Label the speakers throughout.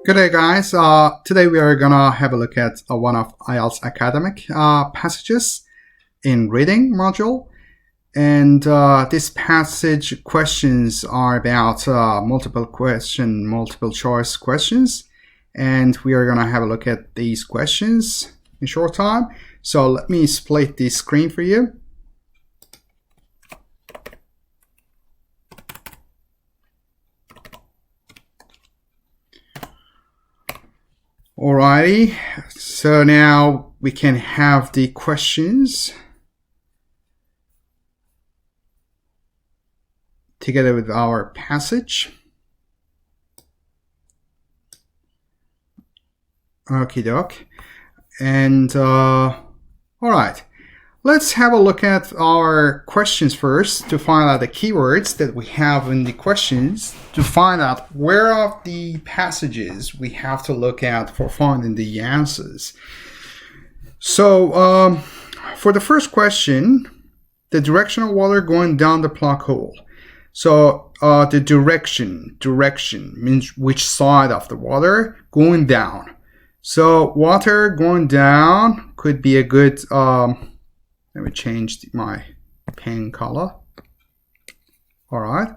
Speaker 1: Good day, guys. Today we are gonna have a look at one of IELTS academic passages in reading module. And this passage questions are about multiple choice questions. And we are gonna have a look at these questions in short time. So let me split the screen for you. Alrighty, so now we can have the questions together with our passage. Okie doke. And alright, let's have a look at our questions first to find out the keywords that we have in the questions to find out where of the passages we have to look at for finding the answers. So for the first question, the direction of water going down the plug hole. So the direction means which side of the water going down. So water going down could be a good let me change my pen color. All right.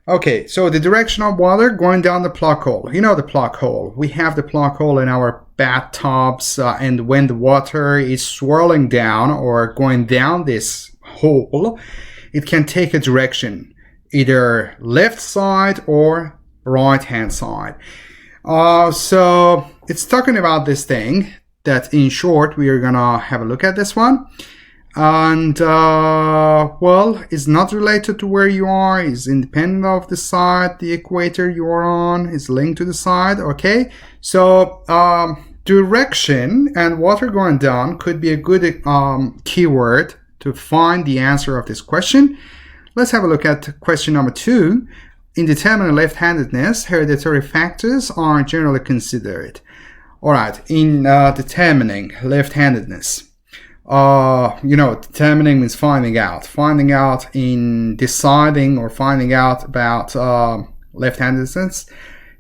Speaker 1: Okay, so the direction of water going down the plug hole. You know the plug hole. We have the plug hole in our bathtubs, and when the water is swirling down or going down this hole, it can take a direction, either left side or right hand side. So it's talking about this thing that in short we are gonna have a look at this one, and well, it's not related to where you are, it's independent of the side, the equator you are on is linked to the side. Okay, so direction and water going down could be a good keyword to find the answer of this question. Let's have a look at question number 2. In determining left-handedness, hereditary factors are generally considered. Alright, in determining left-handedness, determining means finding out. Finding out in deciding or finding out about left-handedness,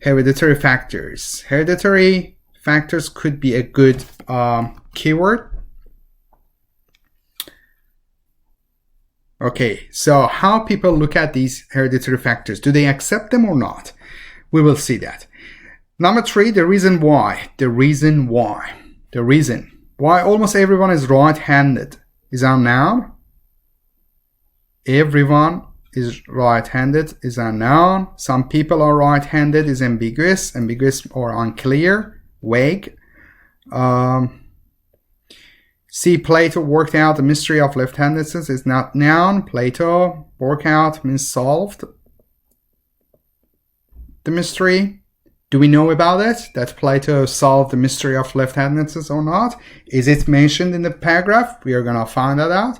Speaker 1: hereditary factors. Hereditary factors could be a good keyword. Okay, so how people look at these hereditary factors, do they accept them or not? We will see that. Number 3, the reason why. The reason why. The reason why almost everyone is right-handed is a noun. Everyone is right-handed is a noun. Some people are right-handed is ambiguous or unclear, vague. See, Plato worked out the mystery of left-handedness is not noun. Plato work out means solved the mystery. Do we know about it, that Plato solved the mystery of left-handedness or not? Is it mentioned in the paragraph? We are going to find that out.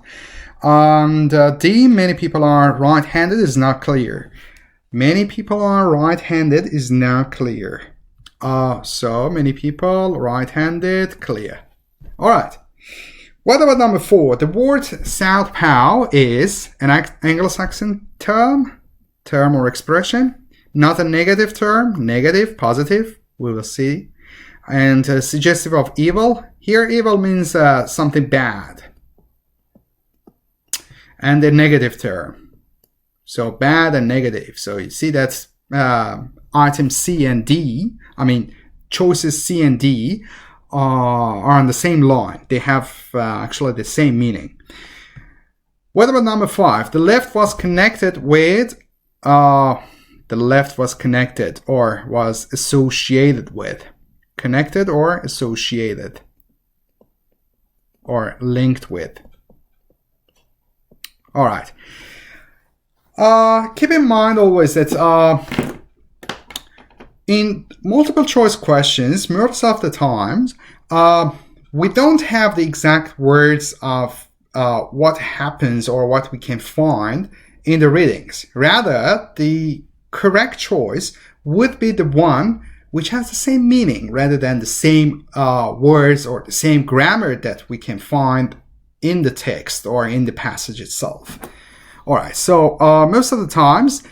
Speaker 1: And D, many people are right-handed is not clear. Many people are right-handed is not clear. So many people right-handed, clear. All right. What about number 4? The word southpaw is an Anglo-Saxon term or expression. Not a negative term, negative, positive, we will see. And suggestive of evil. Here, evil means something bad. And a negative term. So bad and negative. So you see that's items C and D, choices C and D are on the same line. They have actually the same meaning. What about number 5? The left was connected with... the left was connected or was associated with. Connected or associated. Or linked with. Alright. Keep in mind always that in multiple choice questions, most of the times, we don't have the exact words of what happens or what we can find in the readings. Rather, the correct choice would be the one which has the same meaning rather than the same words or the same grammar that we can find in the text or in the passage itself. All right, so most of the times,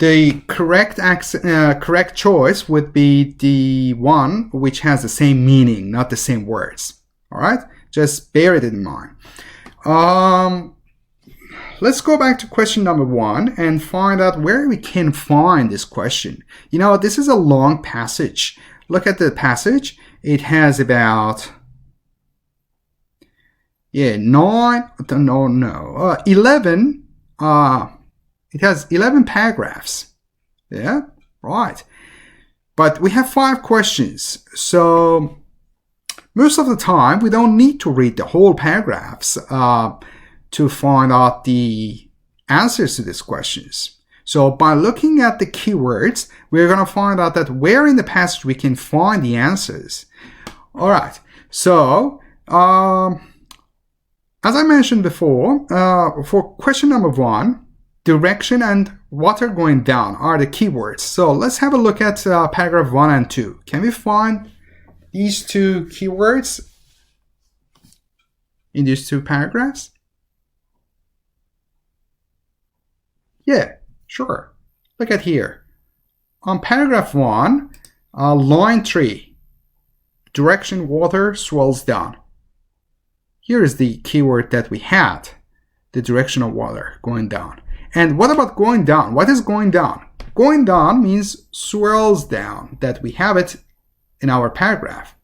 Speaker 1: the correct choice would be the one which has the same meaning, not the same words. All right, just bear it in mind. Let's go back to question number 1 and find out where we can find this question. You know, this is a long passage. Look at the passage. It has about 11. It has 11 paragraphs. Yeah, right. But we have 5 questions. So most of the time, we don't need to read the whole paragraphs to find out the answers to these questions. So by looking at the keywords, we're going to find out that where in the passage we can find the answers. All right. So as I mentioned before, for question number 1, direction and water going down are the keywords. So let's have a look at paragraph 1 and 2. Can we find these 2 keywords in these 2 paragraphs? Yeah, sure. Look at here. On paragraph 1, line 3, direction water swells down. Here is the keyword that we had, the direction of water going down. And what about going down? What is going down? Going down means swirls down, that we have it in our paragraph.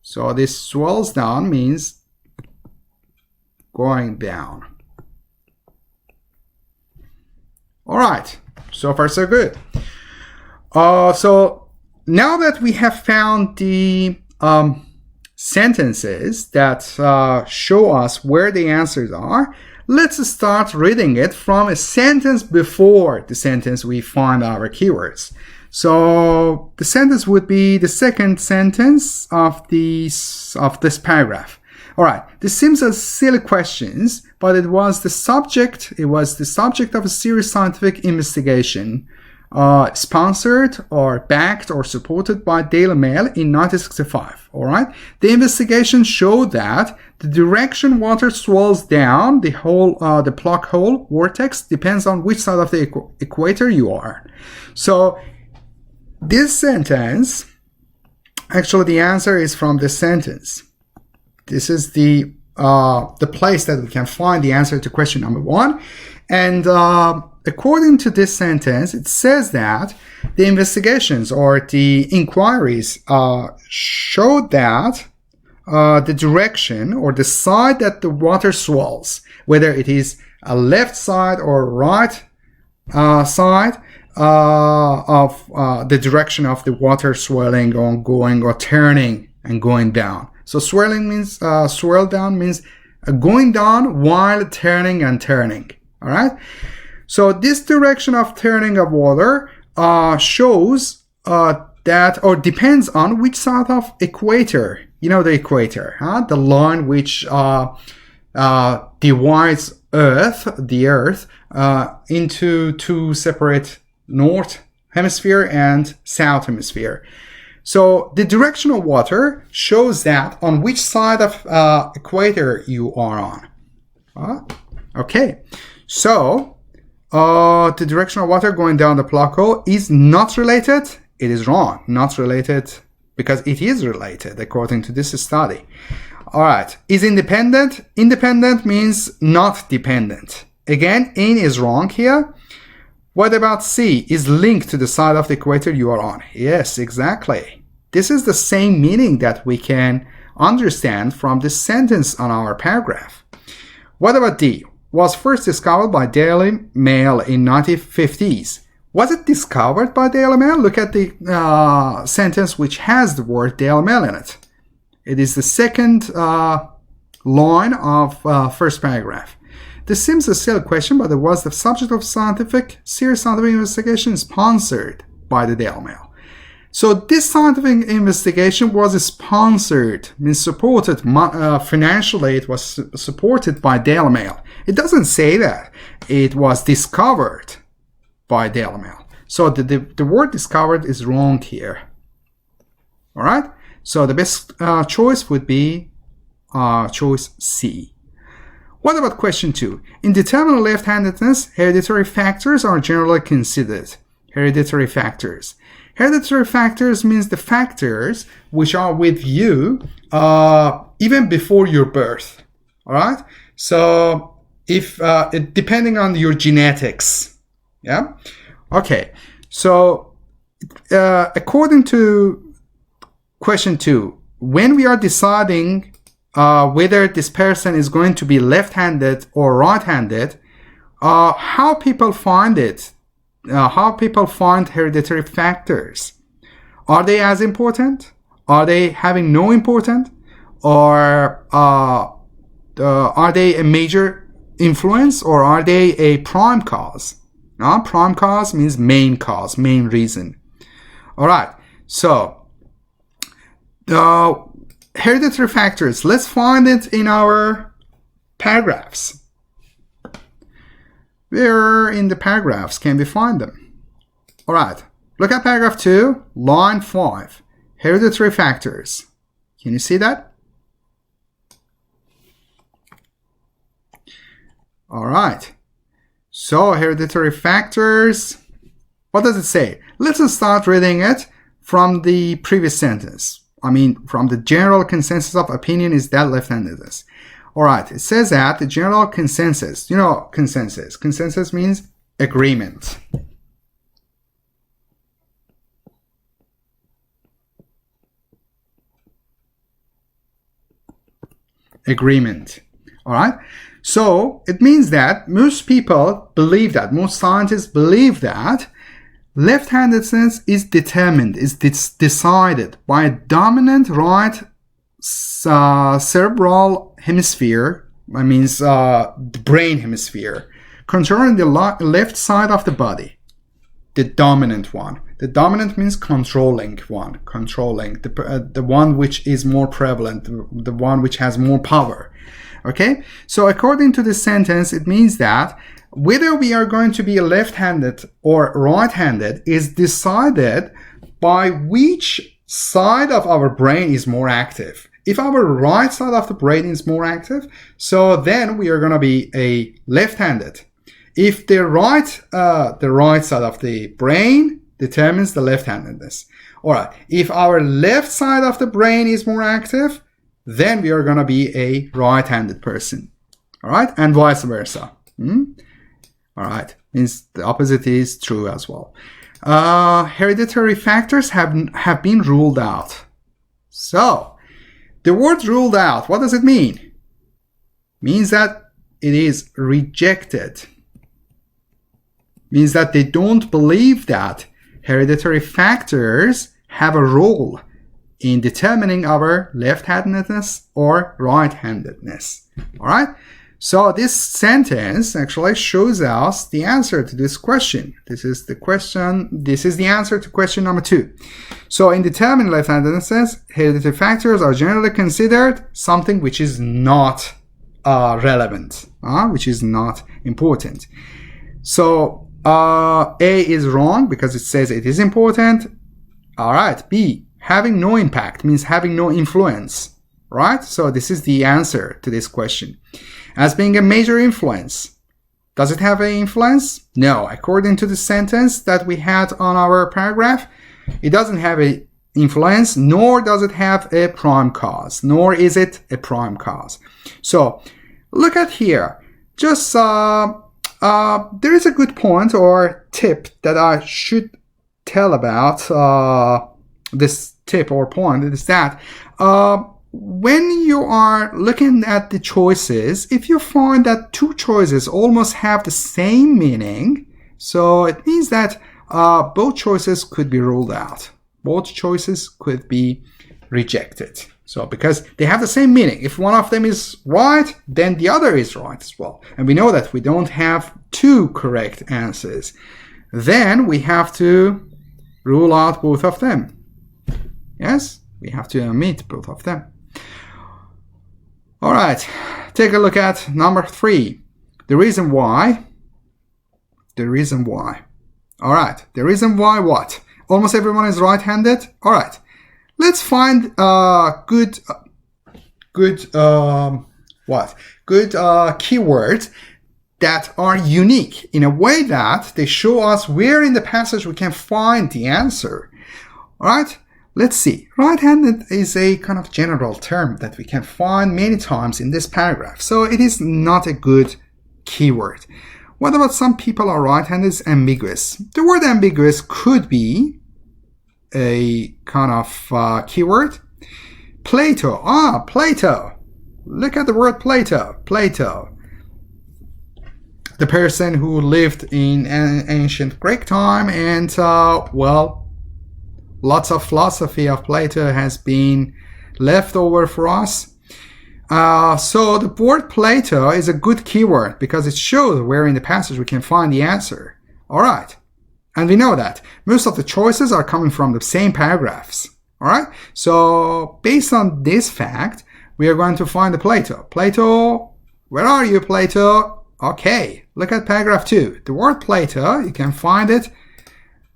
Speaker 1: So this swirls down means going down. All right, so far so good. So now that we have found the sentences that show us where the answers are, let's start reading it from a sentence before the sentence we find our keywords. So the sentence would be the second sentence of this paragraph. All right, this seems as silly questions, but it was the subject of a serious scientific investigation sponsored or backed or supported by Daily Mail in 1965. All right, the investigation showed that the direction water swirls down the plug hole vortex depends on which side of the equator you are. So this sentence, actually the answer is from this sentence. This is the place that we can find the answer to question number 1. And according to this sentence, it says that the investigations or the inquiries showed that the direction or the side that the water swirls, whether it is a left side or right side of the direction of the water swirling or going or turning and going down. So swirling means swirl down means going down while turning and turning. All right. So this direction of turning of water shows that or depends on which side of equator. You know the equator, the line which divides the Earth into 2 separate north hemisphere and south hemisphere. So the direction of water shows that on which side of equator you are on. Okay, so the direction of water going down the plug hole is not related. It is wrong, not related, because it is related according to this study. All right, is independent? Independent means not dependent. Again, in is wrong here. What about C? Is linked to the side of the equator you are on? Yes, exactly. This is the same meaning that we can understand from this sentence on our paragraph. What about D? Was first discovered by Daily Mail in 1950s. Was it discovered by Daily Mail? Look at the sentence which has the word Daily Mail in it. It is the second line of first paragraph. This seems a silly question, but it was the subject of serious scientific investigation sponsored by the Daily Mail. So this scientific investigation was sponsored, means supported financially. It was supported by Daily Mail. It doesn't say that it was discovered by Daily Mail. So the word discovered is wrong here. All right. So the best choice would be choice C. What about question 2? In determining left-handedness, hereditary factors are generally considered. Hereditary factors. Hereditary factors means the factors which are with you even before your birth. All right. So if depending on your genetics, yeah. Okay. So according to question 2, when we are deciding whether this person is going to be left-handed or right-handed, how people find it, how people find hereditary factors. Are they as important? Are they having no importance? Or are they a major influence, or are they a prime cause? Prime cause means main cause, main reason. All right. So hereditary factors, let's find it in our paragraphs. Where in the paragraphs can we find them? All right. Look at paragraph 2, line 5. Hereditary factors. Can you see that? All right. So hereditary factors, what does it say? Let's start reading it from the previous sentence. I mean, from the general consensus of opinion is that left-handedness. All right. It says that the general consensus, consensus. Consensus means agreement. Agreement. All right. So it means that most people believe that, most scientists believe that left-handedness is determined, is decided by a dominant right cerebral hemisphere, that means the brain hemisphere, controlling the left side of the body, the dominant one. The dominant means controlling one, the one which is more prevalent, the one which has more power. Okay, so according to this sentence, it means that whether we are going to be left-handed or right-handed is decided by which side of our brain is more active. If our right side of the brain is more active, so then we are going to be a left-handed. If the right side of the brain determines the left-handedness. All right, if our left side of the brain is more active, then we are going to be a right-handed person. All right, and vice versa. All right, means the opposite is true as well. Hereditary factors have been ruled out. So, the word ruled out, what does it mean? Means that it is rejected. Means that they don't believe that hereditary factors have a role in determining our left-handedness or right-handedness. All right? So this sentence actually shows us the answer to this question. This is the answer to question number 2. So in determining left-handedness, hereditary factors are generally considered something which is not relevant, which is not important. So A is wrong because it says it is important. All right, B, having no impact means having no influence, right? So this is the answer to this question. As being a major influence. Does it have an influence? No. According to the sentence that we had on our paragraph, it doesn't have an influence, nor does it have a prime cause, nor is it a prime cause. So look at here. Just there is a good point or tip that I should tell about this tip or point. It is that when you are looking at the choices, if you find that 2 choices almost have the same meaning, so it means that both choices could be ruled out. Both choices could be rejected. So because they have the same meaning. If one of them is right, then the other is right as well. And we know that we don't have 2 correct answers. Then we have to rule out both of them. Yes, we have to omit both of them. All right, take a look at number 3. The reason why. All right, the reason why what? Almost everyone is right-handed. All right, let's find good keywords that are unique in a way that they show us where in the passage we can find the answer. All right, let's see. Right-handed is a kind of general term that we can find many times in this paragraph, so it is not a good keyword. What about some people are right-handed is ambiguous? The word ambiguous could be a kind of keyword. Plato. Plato. Look at the word Plato. Plato. The person who lived in an ancient Greek time, and well, lots of philosophy of Plato has been left over for us. So the word Plato is a good keyword because it shows where in the passage we can find the answer. All right. And we know that most of the choices are coming from the same paragraphs. All right. So based on this fact, we are going to find the Plato. Plato, where are you, Plato? Okay, look at paragraph 2. The word Plato, you can find it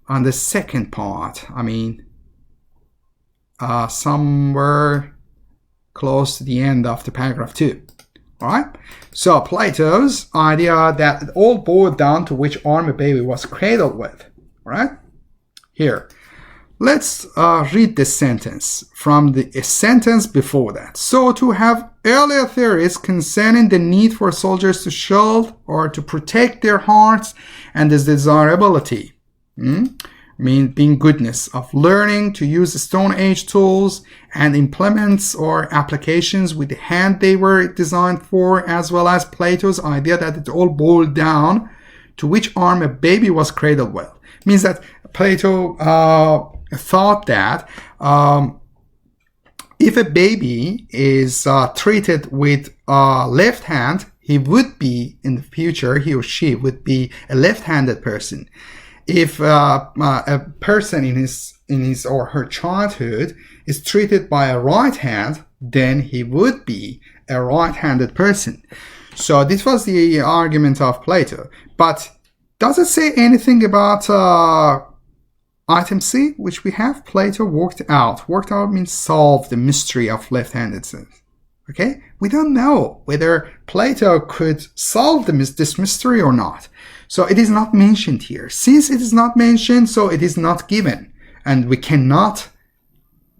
Speaker 1: on the second part. I mean, somewhere close to the end of the paragraph 2. All right? So Plato's idea that it all boiled down to which arm a baby was cradled with. All right? Here. Let's read this sentence from the sentence before that. So to have earlier theories concerning the need for soldiers to shield or to protect their hearts and the desirability, being goodness of learning to use Stone Age tools and implements or applications with the hand they were designed for, as well as Plato's idea that it all boiled down to which arm a baby was cradled with. Means that Plato thought that if a baby is treated with left hand, he would be, in the future, he or she would be a left-handed person. If a person in his or her childhood is treated by a right hand, then he would be a right-handed person. So this was the argument of Plato. But does it say anything about item C, which we have? Plato worked out. Worked out means solve the mystery of left-handedness. Okay? We don't know whether Plato could solve this mystery or not. So it is not mentioned here. Since it is not mentioned, so it is not given. And we cannot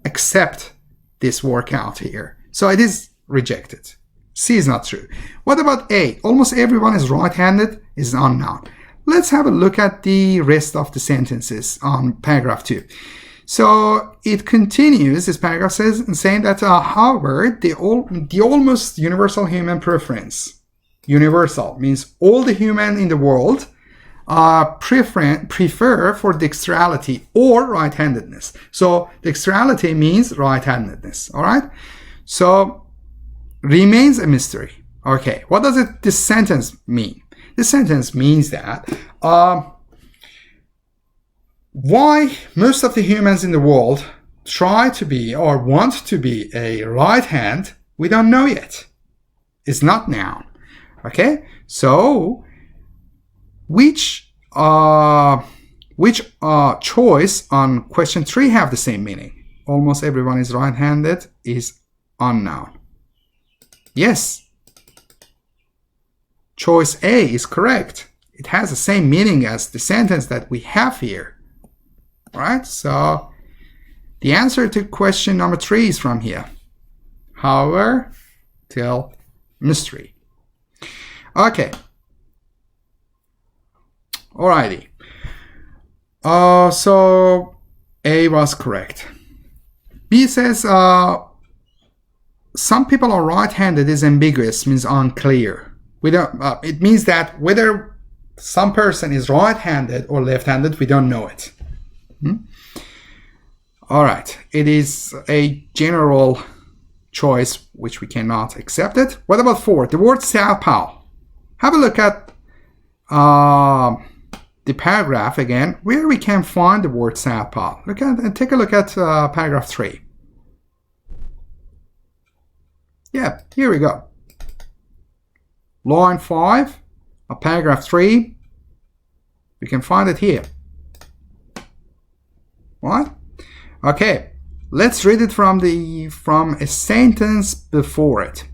Speaker 1: accept this workout here. So it is rejected. C is not true. What about A? Almost everyone is right-handed is unknown. Let's have a look at the rest of the sentences on paragraph 2. So it continues, this paragraph says, saying that, however, the almost universal human preference, universal means all the human in the world prefer for dexterity or right-handedness. So dexterity means right-handedness, all right? So remains a mystery. Okay, what does this sentence mean? This sentence means that why most of the humans in the world try to be or want to be a right hand, we don't know yet. It's not known. Okay? So, which choice on question 3 have the same meaning? Almost everyone is right-handed is unknown. Yes. Choice A is correct. It has the same meaning as the sentence that we have here. Alright, so the answer to question number 3 is from here. However, till mystery. Okay. Alrighty. So A was correct. B says some people are right-handed is ambiguous, means unclear. It means that whether some person is right-handed or left-handed, we don't know it. All right. It is a general choice which we cannot accept it. What about 4? The word southpaw. Have a look at the paragraph again, where we can find the word southpaw. Take a look at paragraph 3. Yeah, here we go. Line 5 of paragraph 3, we can find it here. Right? Okay, let's read it from a sentence before it.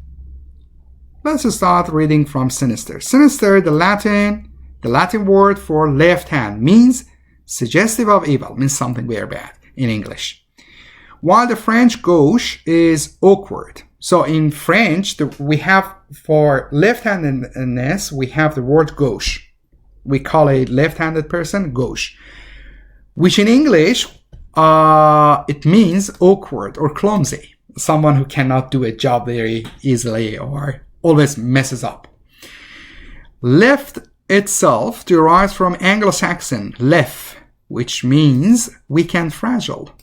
Speaker 1: Let's start reading from sinister. Sinister, the Latin word for left hand, means suggestive of evil, means something very bad in English. While the French gauche is awkward. So in French, we have for left-handedness, we have the word gauche. We call a left-handed person gauche, which in English, it means awkward or clumsy. Someone who cannot do a job very easily or always messes up. Left itself derives from Anglo-Saxon lef, which means weak and fragile.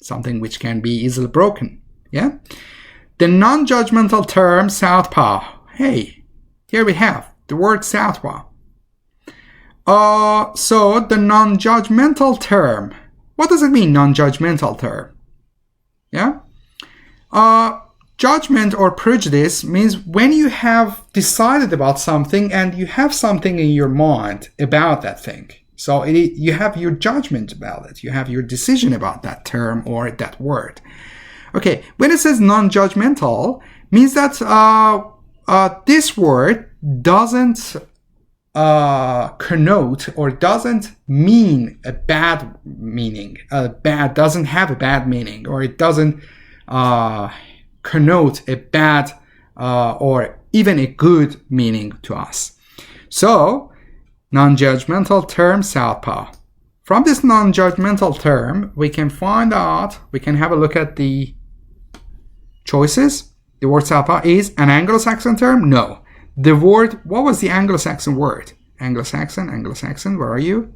Speaker 1: Something which can be easily broken. Yeah? The non-judgmental term southpaw. Hey, here we have the word southpaw. So the non-judgmental term. What does it mean, non-judgmental term? Yeah? Judgment or prejudice means when you have decided about something and you have something in your mind about that thing. So you have your judgment about it. You have your decision about that term or that word. Okay, when it says non-judgmental, means that this word doesn't connote or doesn't mean a bad meaning. Doesn't have a bad meaning, or it doesn't connote a bad or even a good meaning to us. So, non-judgmental term southpaw. From this non-judgmental term, we can find out, we can have a look at the choices. The word southpaw is an Anglo-Saxon term? No. The word, what was the Anglo-Saxon word? Anglo-Saxon, where are you?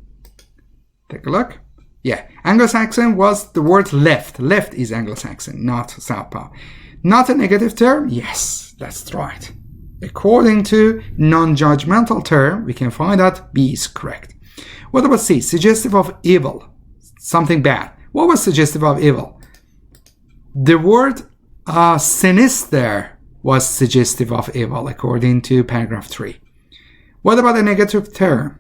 Speaker 1: Take a look. Yeah, Anglo-Saxon was the word left. Left is Anglo-Saxon, not southpaw. Not a negative term? Yes, that's right. According to non-judgmental term, we can find that B is correct. What about C? Suggestive of evil. Something bad. What was suggestive of evil? The word sinister was suggestive of evil, according to paragraph 3. What about a negative term?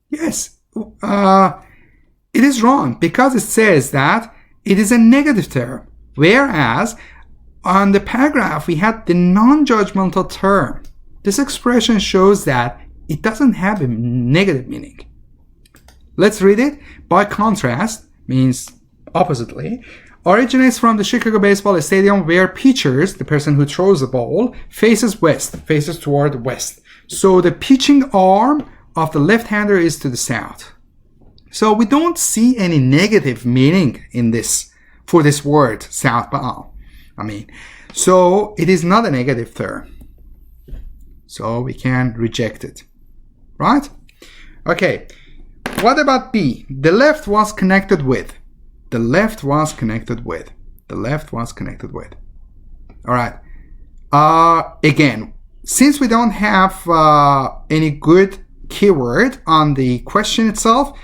Speaker 1: Yes. It is wrong because it says that it is a negative term. Whereas on the paragraph, we had the non-judgmental term. This expression shows that it doesn't have a negative meaning. Let's read it. By contrast, means oppositely, originates from the Chicago baseball stadium where pitchers, the person who throws the ball, faces west, faces toward west. So the pitching arm of the left-hander is to the south. So we don't see any negative meaning in this, for this word, southpaw. So it is not a negative term. So we can reject it. Right? Okay. What about B? The left was connected with. The left was connected with. The left was connected with. All right. Again, since we don't have any good keyword on the question itself,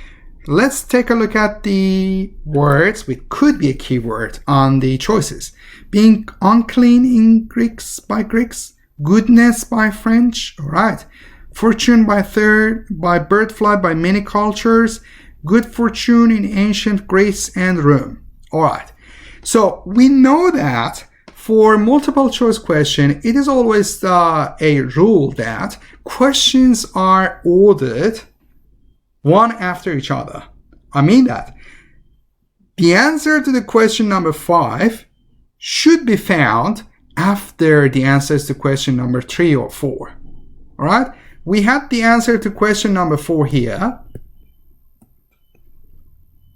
Speaker 1: let's take a look at the words which could be a keyword on the choices. Being unclean in Greeks by Greeks, goodness by French, all right. Fortune by bird flight by many cultures, good fortune in ancient Greece and Rome. All right. So we know that for multiple choice question, it is always a rule that questions are ordered one after each other. I mean that the answer to the question number 5 should be found after the answers to question number 3 or 4. All right. We had the answer to question number 4 here.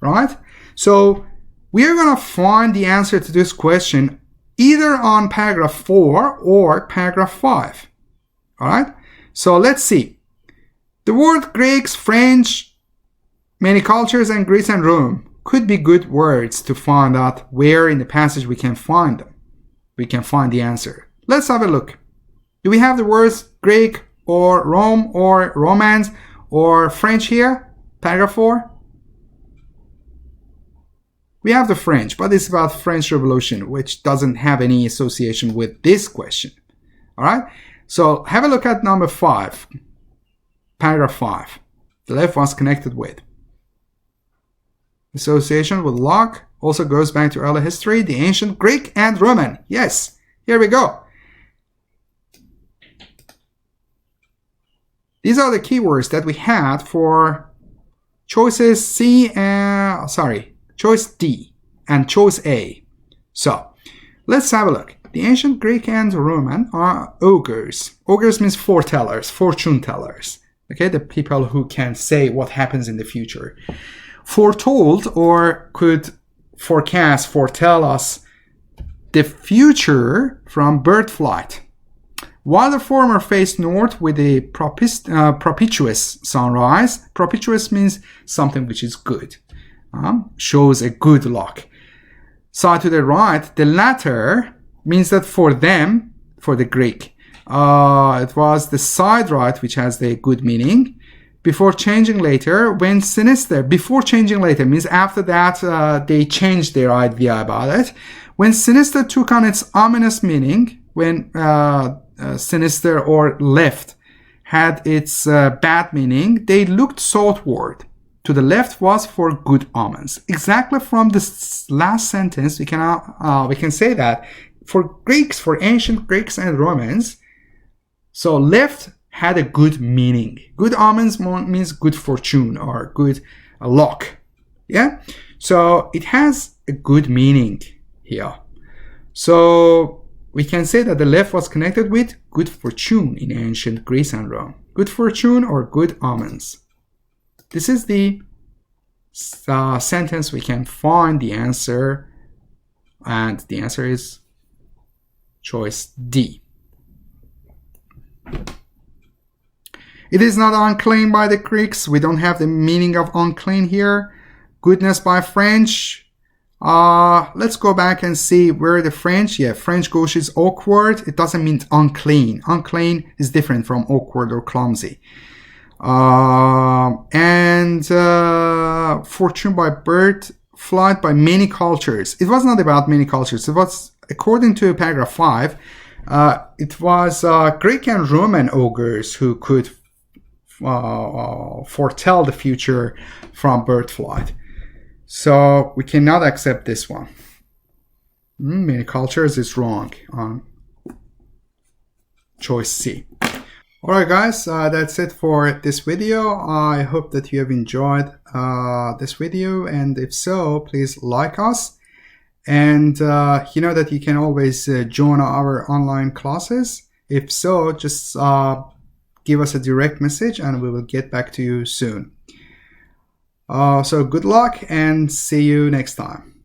Speaker 1: Right? So we are going to find the answer to this question either on paragraph 4 or paragraph 5. All right? So let's see. The word Greeks, French, many cultures, and Greece and Rome could be good words to find out where in the passage we can find them. We can find the answer. Let's have a look. Do we have the words Greek or Rome or Romance or French here? Paragraph 4? We have the French, but it's about French Revolution, which doesn't have any association with this question. All right? So have a look at number 5. Paragraph 5. The left was connected with. Association with luck also goes back to early history, the ancient Greek and Roman. Yes, here we go. These are the keywords that we had for choices choice D and choice A. So let's have a look. The ancient Greek and Roman are ogres. Ogres means foretellers, fortune tellers. Okay, the people who can say what happens in the future. Foretold or could foretell us the future from bird flight. While the former faced north with a propitious sunrise, propitious means something which is good, shows a good luck. Side to the right, the latter means that for them, for the Greek, it was the side right which has the good meaning. Before changing later, when sinister, before changing later means after that they changed their idea about it. When sinister took on its ominous meaning, when sinister or left had its bad meaning, they looked southward. To the left was for good omens. Exactly from this last sentence, we can say that for Greeks, for ancient Greeks and Romans, so left had a good meaning. Good omens means good fortune or good luck. Yeah, so it has a good meaning here. So we can say that the left was connected with good fortune in ancient Greece and Rome. Good fortune or good omens. This is the sentence we can find the answer, and the answer is choice D. It is not unclean by the Greeks. We don't have the meaning of unclean here. Goodness by French. Let's go back and see where the French. Yeah, French gauche is awkward. It doesn't mean unclean. Unclean is different from awkward or clumsy. And fortune by bird flight by many cultures. It was not about many cultures. It was, according to paragraph 5, it was Greek and Roman ogres who could foretell the future from bird flight. So we cannot accept this one. Many cultures is wrong on choice C. Alright guys, that's it for this video. I hope that you have enjoyed this video, and if so, please like us. And you know that you can always join our online classes. If so, just give us a direct message and we will get back to you soon. So good luck and see you next time.